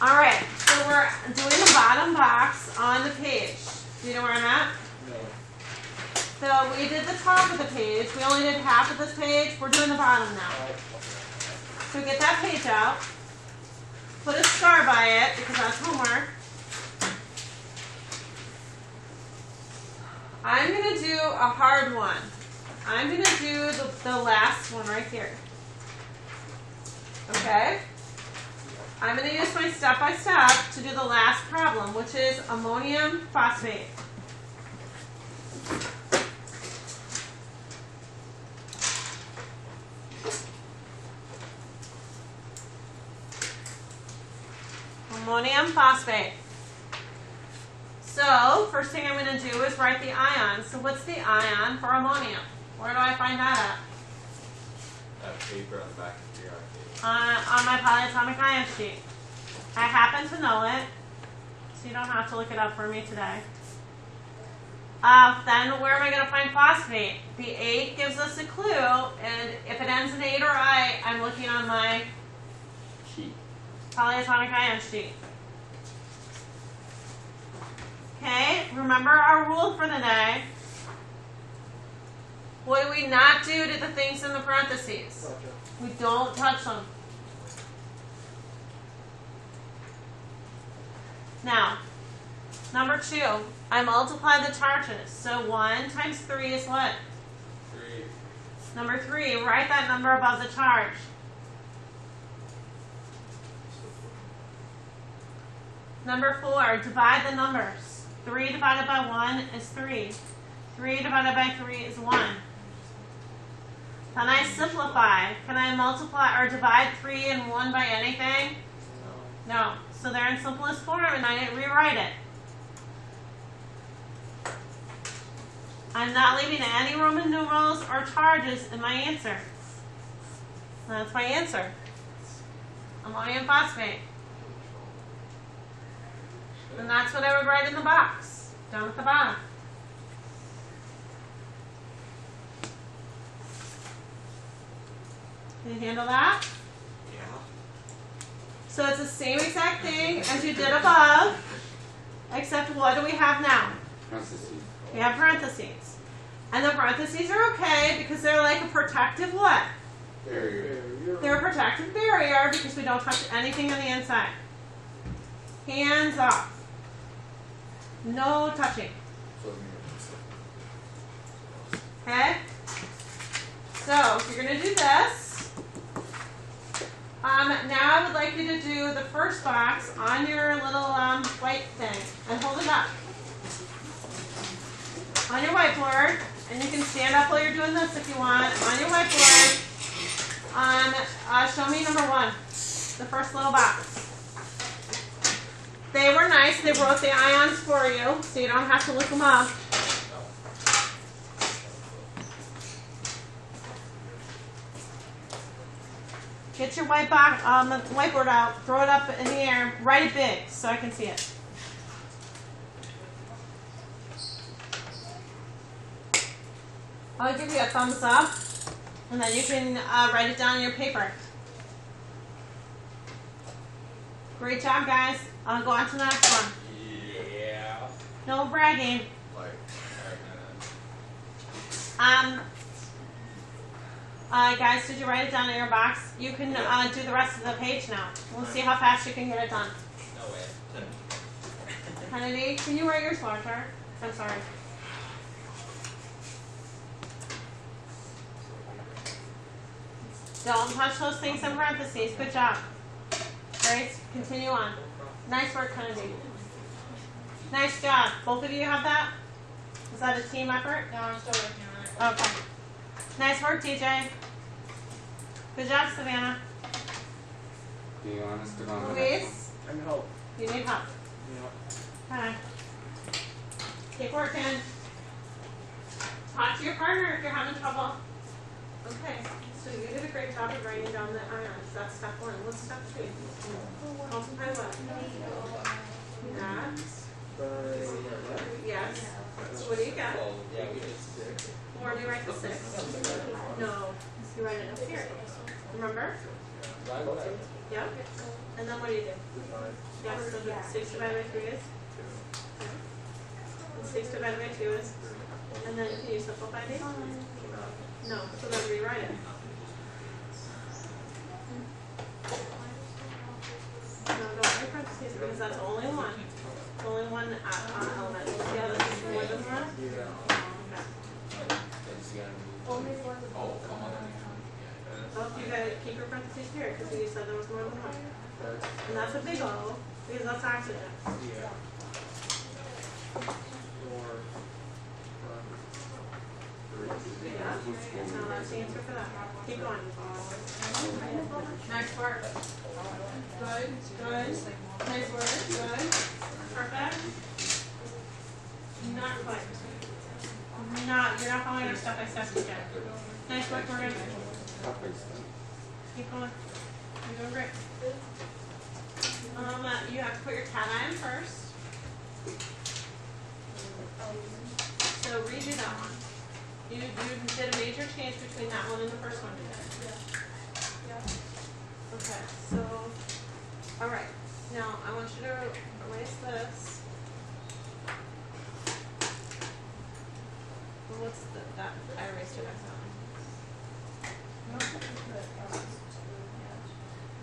Alright, so we're doing the bottom box on the page. Do you know where I'm at? No. So we did the top of the page. We only did half of this page. We're doing the bottom now. So get that page out. Put a star by it because that's homework. I'm going to do a hard one. I'm going to do the last one right here. Okay? I'm going to use my step-by-step to do the last problem, which is ammonium phosphate. Ammonium phosphate. So, first thing I'm going to do is write the ion. So what's the ion for ammonium? Where do I find that at? That paper on the back of your arcade. On my polyatomic ion sheet. I happen to know it, so you don't have to look it up for me today. Then where am I going to find phosphate? The 8 gives us a clue, and if it ends in 8 or I, I'm looking on my Sheet. polyatomic ion sheet. Okay, remember our rule for the day. What do we not do to the things in the parentheses? We don't touch them. Now, number 2, I multiply the charges. So 1 times 3 is what? 3. Number 3, write that number above the charge. Number 4, divide the numbers. 3 divided by 1 is 3. 3 divided by 3 is 1. Can I simplify? Can I multiply or divide 3 and 1 by anything? No. So they're in simplest form and I didn't rewrite it. I'm not leaving any Roman numerals or charges in my answer. That's my answer. Ammonium phosphate. And that's what I would write in the box, down at the bottom. Can you handle that? Yeah. So it's the same exact thing as you did above, except what do we have now? Parentheses. We have parentheses. And the parentheses are okay because they're like a protective what? Barrier. They're a protective barrier because we don't touch anything on the inside. Hands off. No touching. Okay? So, you're going to do this. Now I would like you to do the first box on your little white thing and hold it up on your whiteboard. And you can stand up while you're doing this if you want. On your whiteboard, show me number 1, the first little box. They were nice. They wrote the ions for you, so you don't have to look them up. Get your whiteboard out. Throw it up in the air. Write it big so I can see it. I'll give you a thumbs up, and then you can write it down on your paper. Great job, guys. I'll go on to the next one. Yeah. No bragging. Like, Guys, did you write it down in your box? You can do the rest of the page now. We'll see how fast you can get it done. no way. Kennedy, can you write yours larger? I'm sorry. Don't touch those things in parentheses. Good job. Great. Continue on. Nice work, Kennedy. Nice job. Both of you have that? Is that a team effort? No, I'm still working on it. Okay. Nice work, TJ. Good job, Savannah. Do you want us to go on the next Luis, I can help. you need help. Yeah. Okay. Keep working. Talk to your partner if you're having trouble. Okay. So you did a great job of writing down the ions. That's step 1. What's step 2? Multiply what? Yes. So what do you got? Well, yeah, we did 6. Or do you write the 6? No. You write it up here. Remember? Why would I? Yep. And then what do? Yes, so the 6 divided by 3 is? 2. And 6 divided by 2 is? And then can you simplify these? No, so then rewrite it. No, don't write parentheses because that's only one. Only one element. Yeah, this is more than one. Okay. Oh, come on. Well, you gotta keep your parentheses here because you said there was more than one. And that's a big O because that's oxygen. Yeah. Yeah. So that's the answer for that. Keep going. Nice work. Good. Good. Nice work. Good. Perfect. Not quite. You're not following our step by step yet. Nice work, Morgan. Keep going. You're doing great. You have to put your cation first. So redo that one. You did a major change between that one and the first one you did. Okay, so, alright. Now, I want you to erase this. Well, what's that? I erased it accidentally.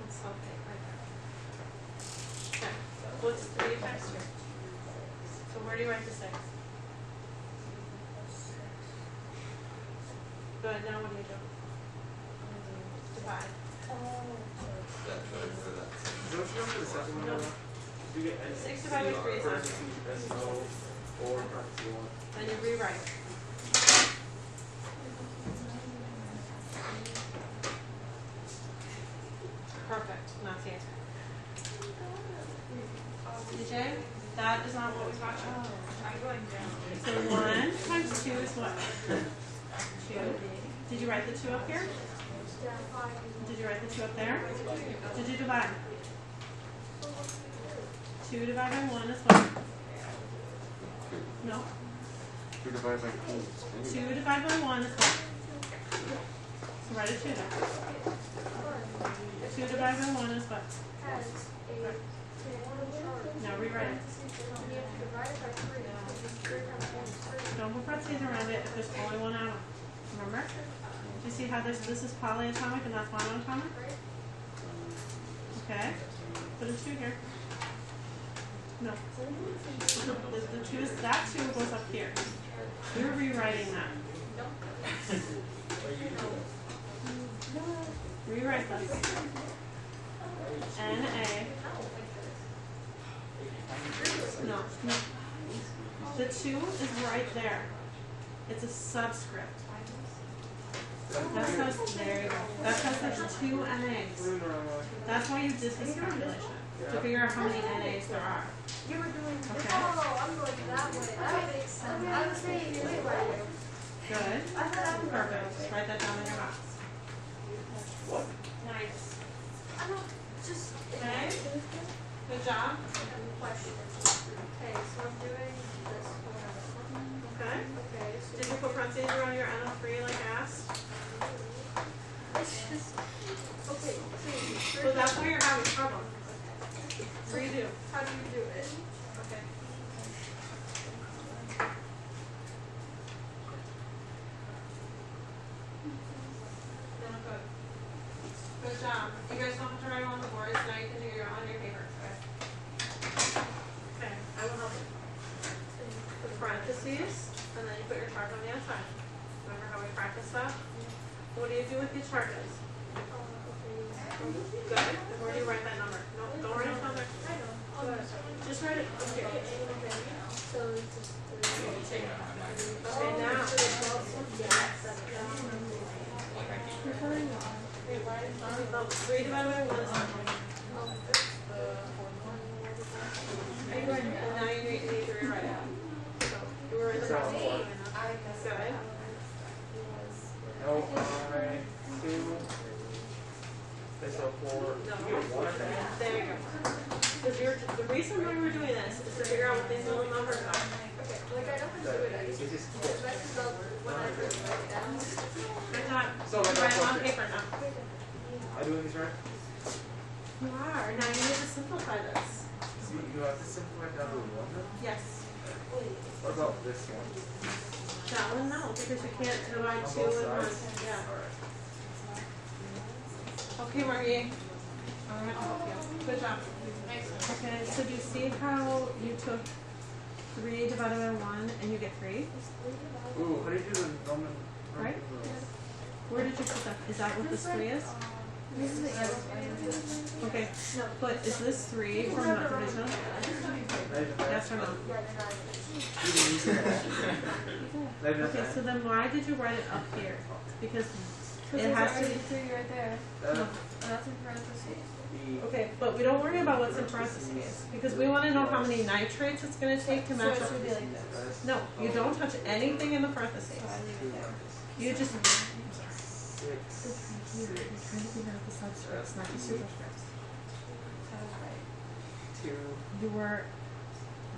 That's something right there. Okay, what's the effects here? So where do you write the 6? Good, now what do you do? Divide. That's right for that. Don't you know for the second one? No. Do you get any 6 divided by 3 is not. SO or parentheses 1? Then you rewrite. Perfect, and that's the answer. DJ, that is not what we talked about. So 1 times 2 is what? 2. Did you write the 2 up here? Did you write the 2 up there? Did you divide? 2 divided by 1 is what? No. 2 divided by 2. 2 divided by 1 is what? So write a 2 there. 2 divided by 1 is what? Now rewrite it. Don't put parentheses around it if there's only one atom. Remember? Do you see how this is polyatomic and that's monoatomic? Okay. Put a 2 here. No. The 2 is, that 2 goes up here. You're rewriting that. Rewrite this. NA. No. The 2 is right there. It's a subscript. That's because, there you go. That's because there's 2 NAs. That's why you did this calculation. To figure out how many NAs there are. You were doing, Okay. oh, I'm going that way. That makes sense. I was saying this way. Good. I thought I was Perfect. Just write that down in your box. What? Nice. I don't, just. Okay. Good job. Question. Okay, so I'm doing this one. Okay. Okay, so Did you put parentheses around your NO3 like I asked? it's just, okay, So that's why you're having trouble. Redo. how do you do it? Okay. Good job. You guys don't have to write on the boards. Now you can do your on your paper. Okay, I will help you. Put parentheses, and then you put your charge on the outside. Remember how we practiced that? What do you do with these charges? Good. And where do you write that number? No, don't write it down there. I know. Good. Just write it up here. So it's just. Okay, now. So 3 divided by 1 is and now you need to rewrite it. So you were in the process of doing that. Good. L-I-2. SO4. No. There you go. Because the reason why we're doing this is to figure out what these little numbers are. Okay, like I know how to do it. I just This is messes up when I write it down. I thought So, you like, write it on question. paper now. Am I doing this right? You are. Now you need to simplify this. You have to simplify down to one then? Yes. What about this one? That one, no, because you can't divide On two both and one. sides? Yeah. Alright. Okay, Margie. I'm gonna help you. Good job. Okay, so do you see how you took 3 divided by 1 and you get 3? Ooh, how do you do the Roman? Right? numerals? Where did you put that? Is that what this 3 is? This is the yes. Okay, but is this 3 from that division? Not even that. Yes or no? Not even Okay, that. so then why did you write it up here? Because it It has has to be. 3 right there. No. And that's in parentheses. Okay, but we don't worry about what's in parentheses because we want to know how many nitrates it's going to take to So match it up. should be like this. No, you don't touch anything in the parentheses. So I leave it there. You just. Six. You're trying to figure out the subscripts, not the superscripts. That was right. Two. You were.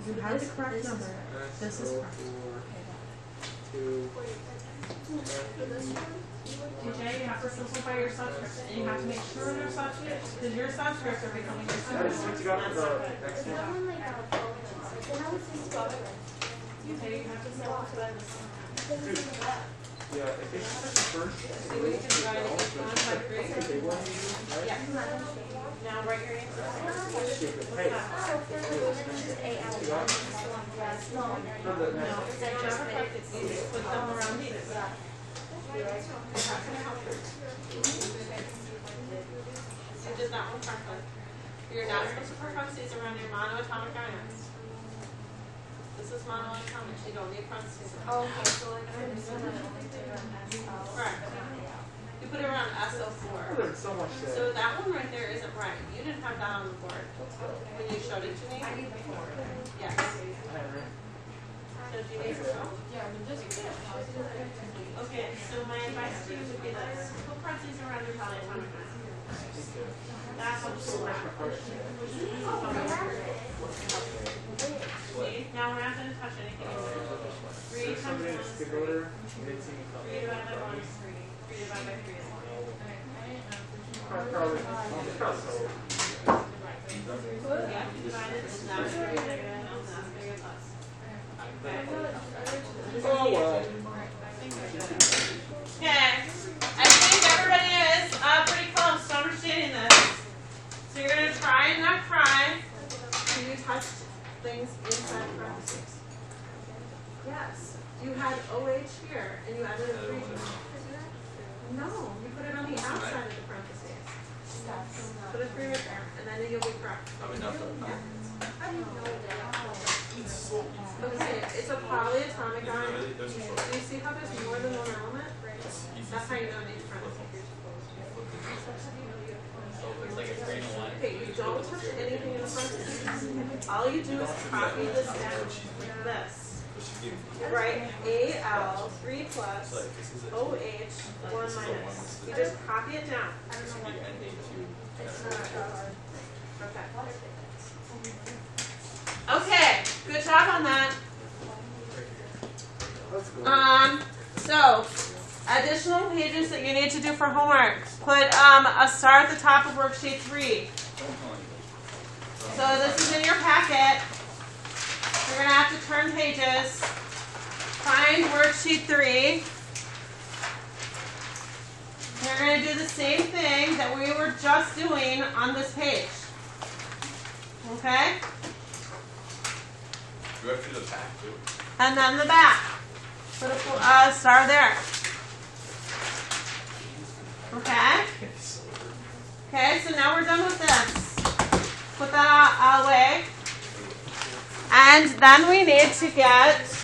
You So had the this- correct this is number. correct. This is correct. Okay, got it. Two. TJ, you have to simplify your subscripts, and you have to make sure they're subscripts, because your subscripts are becoming your That is what you got for the next one. Okay, you have to simplify this. Yeah, if it's the first. See what you can divide each one by 3? They want you, right? Yeah. Now write your answer. Stupid. Hey. You got it? For the No, next. it's never correct, it's easy, put them around these. You did that one correctly. You're not supposed to put parentheses around your monoatomic ions. This is monoatomic, you don't need parentheses. Oh, okay, so like I understand that it only takes around S. Correct. You put it around I SO4. learned so much today. So that one right there isn't right. You didn't have that on the board when you showed it to me. I need 4. Yes. Henry. So do you need to know? Yeah, we just Okay, so my advice to you would be this. Put parentheses around your polyatomic ions. That's what So much my question. See, now we're not going to touch anything. 3 There's times somebody 1 in is 3. Stigler. It's 3 divided by 1 is 3. 3 divided by 3 is 1. probably so. Yeah, you divide it, and that's 3 negative, and that's 3 plus. Okay. Oh well. Okay, I think everybody is pretty close to understanding this. So you're going to try and not cry. So you touched things inside parentheses. Yes. You had OH here, and you added a 3 to it. No, you put it on the outside of the parentheses. Put a 3 right there, and then you'll be correct. I mean, nothing. Okay, it's a polyatomic ion. Really, there's a Do short. you see how there's more than one element? That's how you know it needs parentheses. So it's like a green one. Okay, you don't touch anything in the parentheses. All you do is copy this down like this. But she's giving. Write Al 3 plus OH 1 minus. You just copy it down. Okay. Okay, good job on that. Let's go. So additional pages that you need to do for homework. Put a star at the top of worksheet 3. So this is in your packet. You're going to have to turn pages. Find worksheet 3. You're going to do the same thing that we were just doing on this page. Okay? You have to do the back too. And then the back. Put a star there. Okay? Okay, so now we're done with this. Put that away. And then we need to get